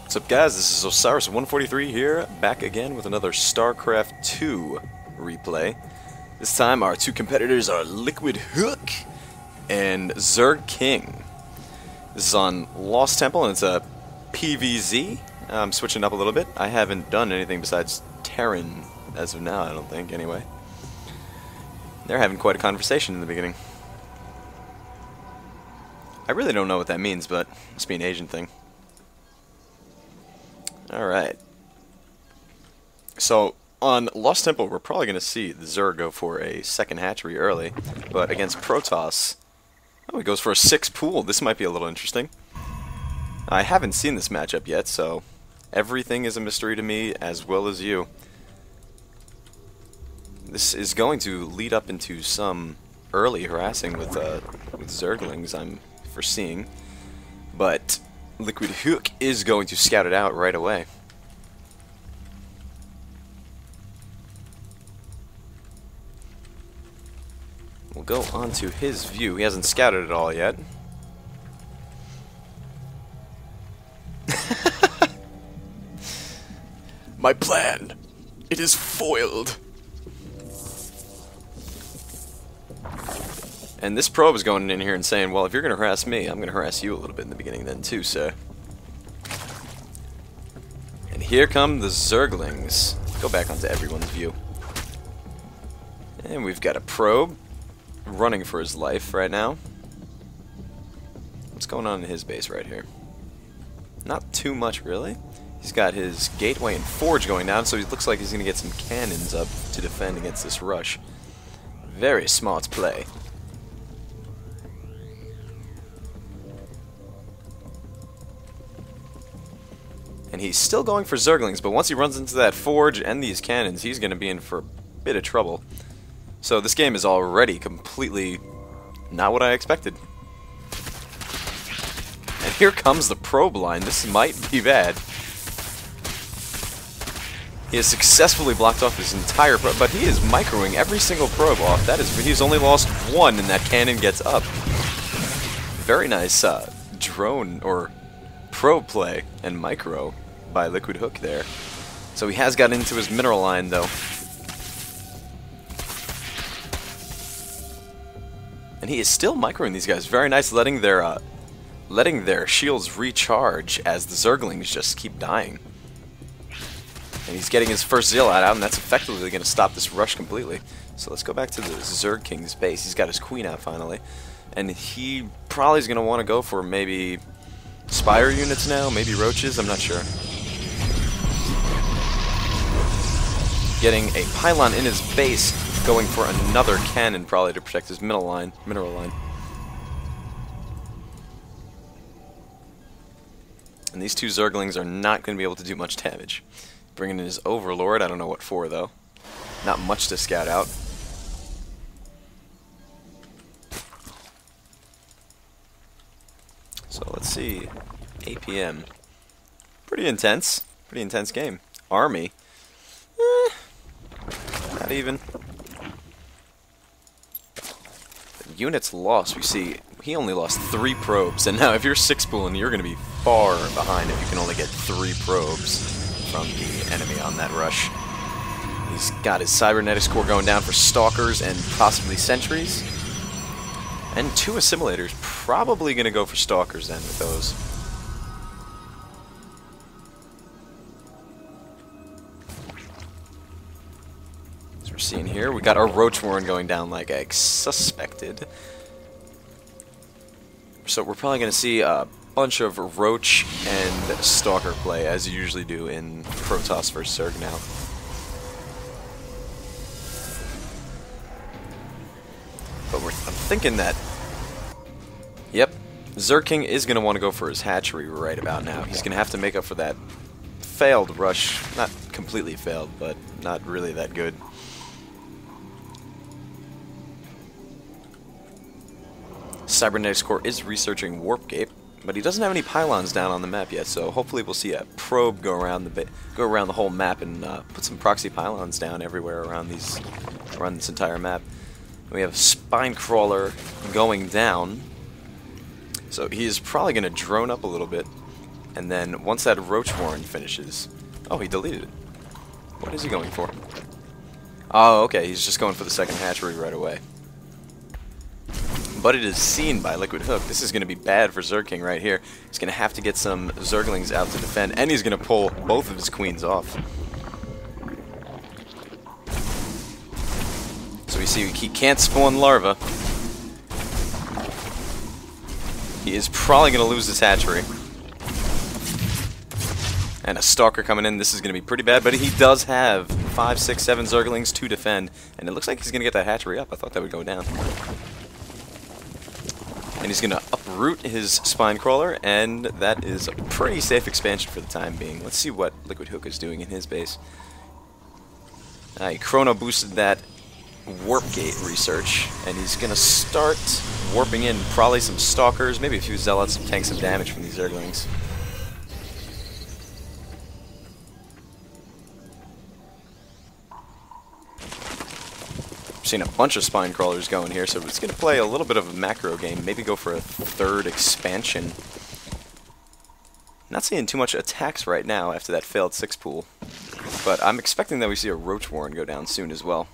What's up, guys? This is Osiris143 here, back again with another StarCraft 2 replay. This time our two competitors are LiquidHuk and ZergKing. This is on Lost Temple and it's a PvZ. I'm switching up a little bit. I haven't done anything besides Terran as of now, I don't think, anyway. They're having quite a conversation in the beginning. I really don't know what that means, but it must be an Asian thing. Alright. So, on Lost Temple, we're probably going to see the Zerg go for a second hatchery early, but against Protoss, oh, he goes for a 6 pool. This might be a little interesting. I haven't seen this matchup yet, so everything is a mystery to me as well as you. This is going to lead up into some early harassing with Zerglings, I'm foreseeing, but LiquidHuk is going to scout it out right away. We'll go on to his view. He hasn't scouted it all yet. My plan! It is foiled! And this probe is going in here and saying, well, if you're going to harass me, I'm going to harass you a little bit in the beginning then too, sir. And here come the Zerglings. Go back onto everyone's view. And we've got a probe running for his life right now. What's going on in his base right here? Not too much, really. He's got his gateway and forge going down, so he looks like he's going to get some cannons up to defend against this rush. Very smart play. And he's still going for Zerglings, but once he runs into that forge and these cannons, he's going to be in for a bit of trouble. So this game is already completely not what I expected. And here comes the probe line. This might be bad. He has successfully blocked off his entire probe, but he is microing every single probe off. That is, he's only lost one, and that cannon gets up. Very nice drone or probe play and micro by LiquidHuk there. So he has got into his mineral line though. And he is still microing these guys. Very nice, letting their shields recharge as the Zerglings just keep dying. And he's getting his first Zealot out, and that's effectively going to stop this rush completely. So let's go back to the ZergKing's base. He's got his queen out finally. And he probably is going to want to go for maybe Spire units now, maybe roaches, I'm not sure. Getting a pylon in his base, going for another cannon probably to protect his mineral line. And these two Zerglings are not going to be able to do much damage. Bringing in his Overlord, I don't know what for though. Not much to scout out. So let's see, 8 p.m. Pretty intense game. Army, not even. The units lost, we see, he only lost 3 probes, and now if you're 6 pooling, you're going to be far behind if you can only get 3 probes from the enemy on that rush. He's got his cybernetics core going down for stalkers and possibly sentries. And 2 assimilators, probably going to go for stalkers then with those. As we're seeing here, we got our Roach Warren going down like I suspected. So we're probably going to see a bunch of Roach and Stalker play, as you usually do in Protoss vs. Zerg now. But I'm thinking that, yep, ZergKing is going to want to go for his hatchery right about now. He's going to have to make up for that failed rush. Not completely failed, but not really that good. Cybernetics Core is researching Warp Gate, but he doesn't have any pylons down on the map yet, so hopefully we'll see a probe go around the whole map and put some proxy pylons down everywhere around this entire map. We have Spinecrawler going down, so he is probably going to drone up a little bit And then once that Roach Warren finishes... Oh, he deleted it. What is he going for? Oh, okay, he's just going for the second hatchery right away. But it is seen by LiquidHuk. This is going to be bad for ZergKing right here. He's going to have to get some Zerglings out to defend, and he's going to pull both of his queens off. So we see he can't spawn larvae. He is probably going to lose his hatchery. And a Stalker coming in. This is going to be pretty bad, but he does have 5, 6, 7 Zerglings to defend, and it looks like he's going to get that hatchery up. I thought that would go down. And he's going to uproot his Spine Crawler, and that is a pretty safe expansion for the time being. Let's see what LiquidHuk is doing in his base. He chrono boosted that Warp Gate research, and he's going to start warping in probably some Stalkers, maybe a few Zealots, tank some damage from these Zerglings. Seen a bunch of Spine Crawlers going here, so it's going to play a little bit of a macro game, maybe go for a third expansion. Not seeing too much attacks right now after that failed 6 pool, but I'm expecting that we see a Roach Warren go down soon as well.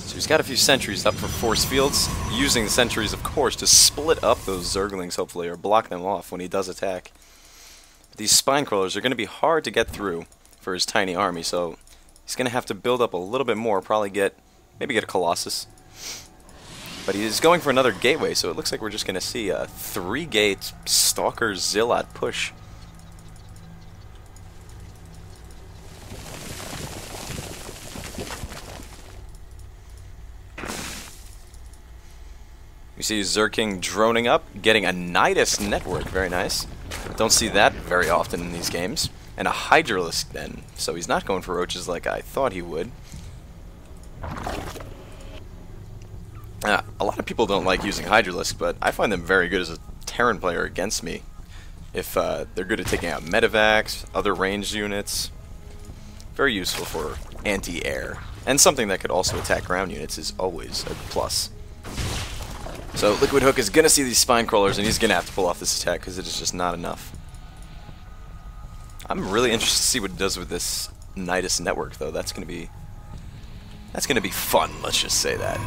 So he's got a few sentries up for force fields, using the sentries, of course, to split up those Zerglings, hopefully, or block them off when he does attack. These Spine Crawlers are going to be hard to get through for his tiny army, so he's going to have to build up a little bit more, maybe get a Colossus. But he is going for another gateway, so it looks like we're just going to see a 3-gate Stalker Zealot push. You see ZergKing droning up, getting a nidus network, very nice. Don't see that very often in these games. And a Hydralisk then, so he's not going for roaches like I thought he would. A lot of people don't like using Hydralisk, but I find them very good as a Terran player against me. If they're good at taking out Medivacs, other ranged units. Very useful for anti-air. And something that could also attack ground units is always a plus. So LiquidHuk is going to see these Spine Crawlers, and he's going to have to pull off this attack because it is just not enough. I'm really interested to see what it does with this nidus network, though. That's going to be fun, let's just say that.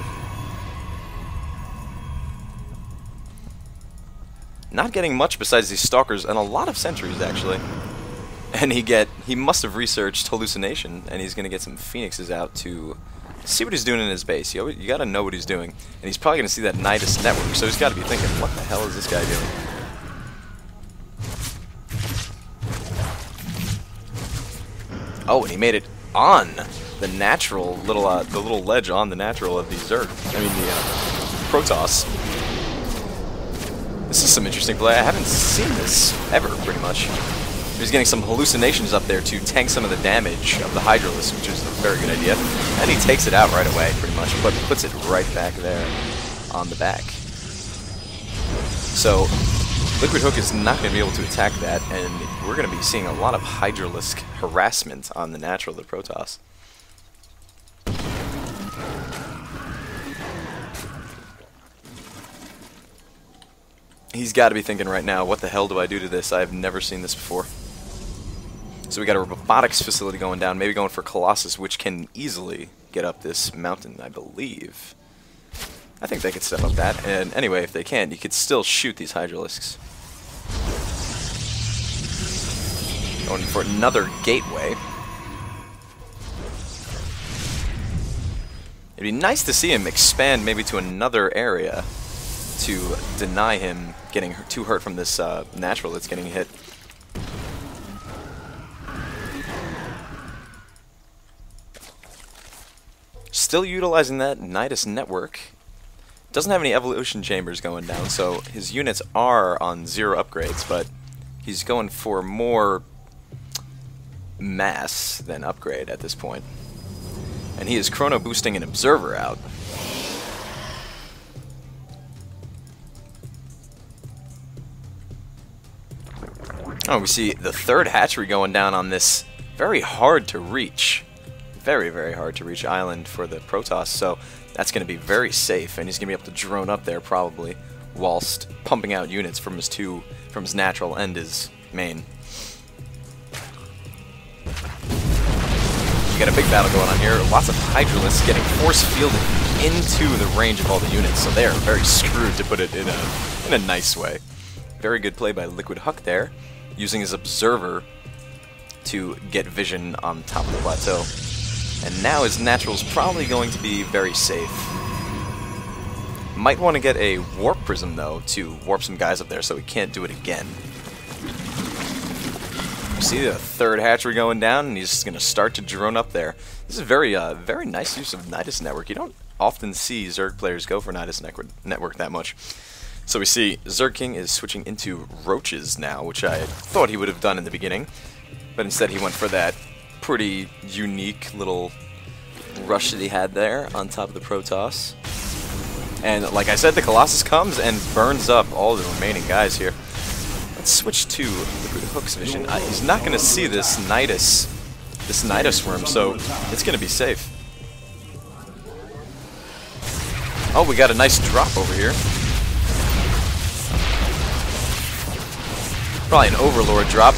Not getting much besides these Stalkers, and a lot of sentries, actually. And he must have researched Hallucination, and he's going to get some Phoenixes out to see what he's doing in his base. You got to know what he's doing. And he's probably going to see that nidus network, so he's got to be thinking, what the hell is this guy doing? Oh, and he made it on the natural little, the little ledge on the natural of the Zerg. I mean, the Protoss. This is some interesting play. I haven't seen this ever, pretty much. He's getting some hallucinations up there to tank some of the damage of the Hydralisk, which is a very good idea. And he takes it out right away, pretty much, but puts it right back there on the back. So LiquidHuk is not going to be able to attack that, and we're going to be seeing a lot of Hydralisk harassment on the natural of the Protoss. He's got to be thinking right now, what the hell do I do to this? I have never seen this before. So we got a robotics facility going down, maybe going for Colossus, which can easily get up this mountain, I believe. I think they could step up that, and anyway, if they can, you could still shoot these Hydralisks. Going for another gateway. It'd be nice to see him expand maybe to another area to deny him getting too hurt from this natural that's getting hit. Still utilizing that nidus network. Doesn't have any evolution chambers going down, so his units are on 0 upgrades, but he's going for more mass than upgrade at this point. And he is chrono boosting an observer out. Oh, we see the third hatchery going down on this very hard to reach, very, very hard to reach island for the Protoss. So That's going to be very safe, and he's going to be able to drone up there probably, whilst pumping out units from his natural and his main. You got a big battle going on here. Lots of Hydralisks getting force fielded into the range of all the units, so they are very screwed, to put it in a nice way. Very good play by LiquidHuk there, using his observer to get vision on top of the plateau. And now his natural's probably going to be very safe. Might want to get a warp prism though to warp some guys up there so he can't do it again. You see the third hatchery going down, and he's just going to start to drone up there. This is very nice use of Nidus Network. You don't often see Zerg players go for Nidus Network that much. So we see ZergKing is switching into roaches now, which I thought he would have done in the beginning, but instead he went for that pretty unique little rush that he had there on top of the Protoss. And like I said, the Colossus comes and burns up all the remaining guys here. Let's switch to LiquidHuk's vision. He's not going to see this Nidus worm, so it's going to be safe. Oh, we got a nice drop over here. Probably an Overlord drop.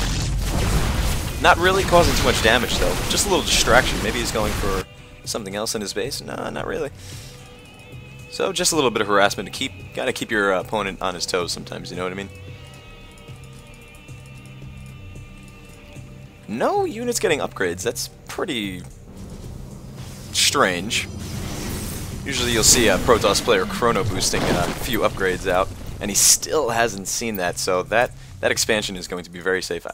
Not really causing too much damage though, just a little distraction. Maybe he's going for something else in his base? No, not really. So just a little bit of harassment to gotta keep your opponent on his toes sometimes, you know what I mean? No units getting upgrades, that's pretty strange. Usually you'll see a Protoss player chrono boosting a few upgrades out, and he still hasn't seen that, so that expansion is going to be very safe.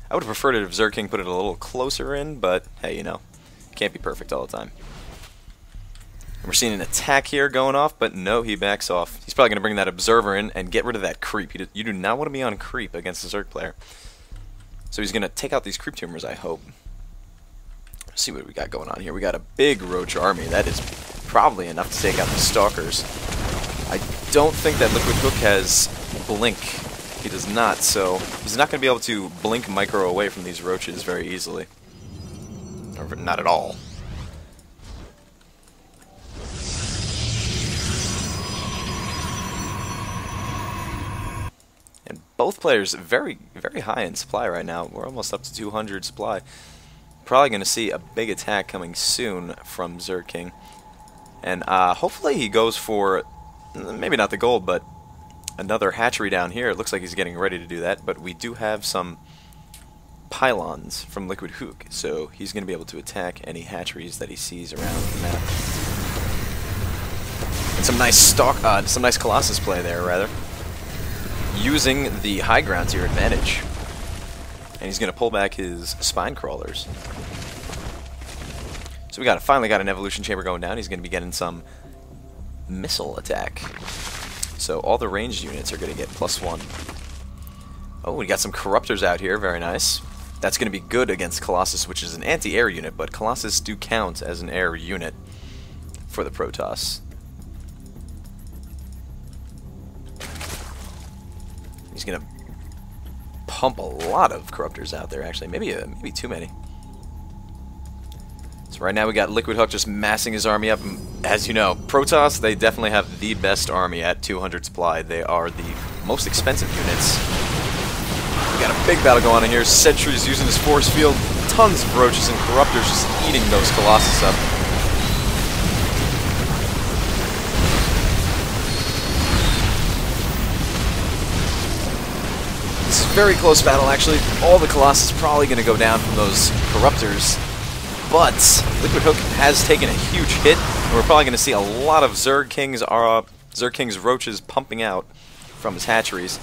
I would have preferred it if ZergKing put it a little closer in, but hey, you know, can't be perfect all the time. And we're seeing an attack here going off, but no, he backs off. He's probably going to bring that observer in and get rid of that creep. You do not want to be on creep against a Zerg player. So he's going to take out these creep tumors, I hope. Let's see what we got going on here. We got a big roach army. That is probably enough to take out the stalkers. I don't think that LiquidHuk has blink. He does not, so he's not going to be able to blink micro away from these roaches very easily. Or not at all. And both players very, very high in supply right now. We're almost up to 200 supply. Probably going to see a big attack coming soon from ZergKing. And hopefully he goes for, maybe not the gold, but another hatchery down here. It looks like he's getting ready to do that, but we do have some pylons from LiquidHuk, so he's going to be able to attack any hatcheries that he sees around the map. And some nice Colossus play there, rather, using the high ground to your advantage. And he's going to pull back his spine crawlers. So we finally got an evolution chamber going down. He's going to be getting some missile attack. So all the ranged units are going to get +1. Oh, we got some corruptors out here. Very nice. That's going to be good against Colossus, which is an anti-air unit, but Colossus do count as an air unit for the Protoss. He's going to pump a lot of corruptors out there, actually. Maybe too many. So right now we got LiquidHuk just massing his army up. As you know, Protoss, they definitely have the best army at 200 supply. They are the most expensive units. We got a big battle going on here. Sentry's using his force field. Tons of roaches and corruptors just eating those Colossus up. This is a very close battle, actually. All the Colossus probably going to go down from those corruptors. But LiquidHuk has taken a huge hit, and we're probably going to see a lot of ZergKing's roaches pumping out from his hatcheries.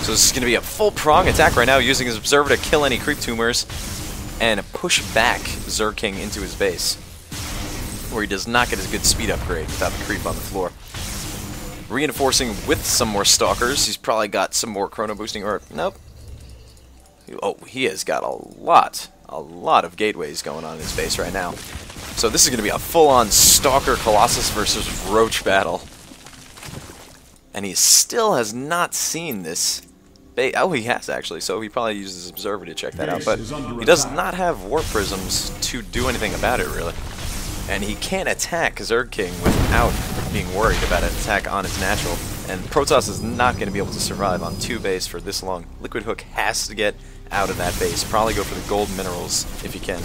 So this is going to be a full prong attack right now, using his observer to kill any creep tumors and push back ZergKing into his base, where he does not get his good speed upgrade without the creep on the floor. Reinforcing with some more stalkers. He's probably got some more chrono boosting, or nope. Oh, he has got a lot of gateways going on in his base right now. So this is going to be a full-on stalker Colossus versus roach battle. And he still has not seen this Oh, he has actually, so he probably uses his observer to check that out, but he does not have warp prisms to do anything about it, really. And he can't attack ZergKing without being worried about an attack on his natural, and Protoss is not going to be able to survive on 2 base for this long. LiquidHuk has to get out of that base, probably go for the gold minerals if he can.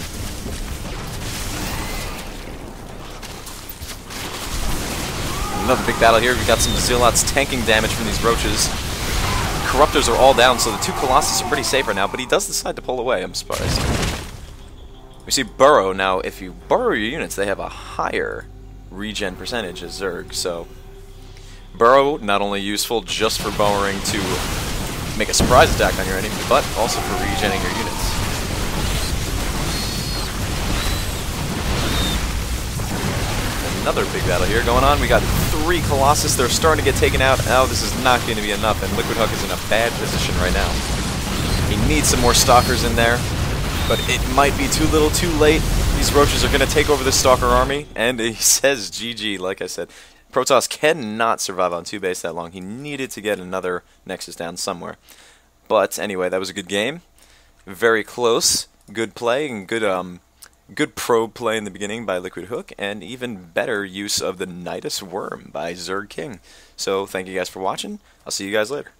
Another big battle here. We got some Zealots tanking damage from these roaches. Corruptors are all down, so the 2 Colossus are pretty safe right now, but he does decide to pull away. I'm surprised. We see Burrow. Now, if you burrow your units, they have a higher regen percentage as Zerg, so Burrow not only useful just for burrowing to make a surprise attack on your enemy, but also for regenning your units. Another big battle here going on. We got 3 Colossus. They're starting to get taken out. Oh, this is not going to be enough, and LiquidHuk is in a bad position right now. He needs some more Stalkers in there, but it might be too little too late. These roaches are going to take over the Stalker army, and he says GG, like I said. Protoss cannot survive on 2 base that long. He needed to get another Nexus down somewhere. But anyway, that was a good game. Very close. Good play and good probe play in the beginning by LiquidHuk, and even better use of the Nidus Worm by ZergKing. So thank you guys for watching. I'll see you guys later.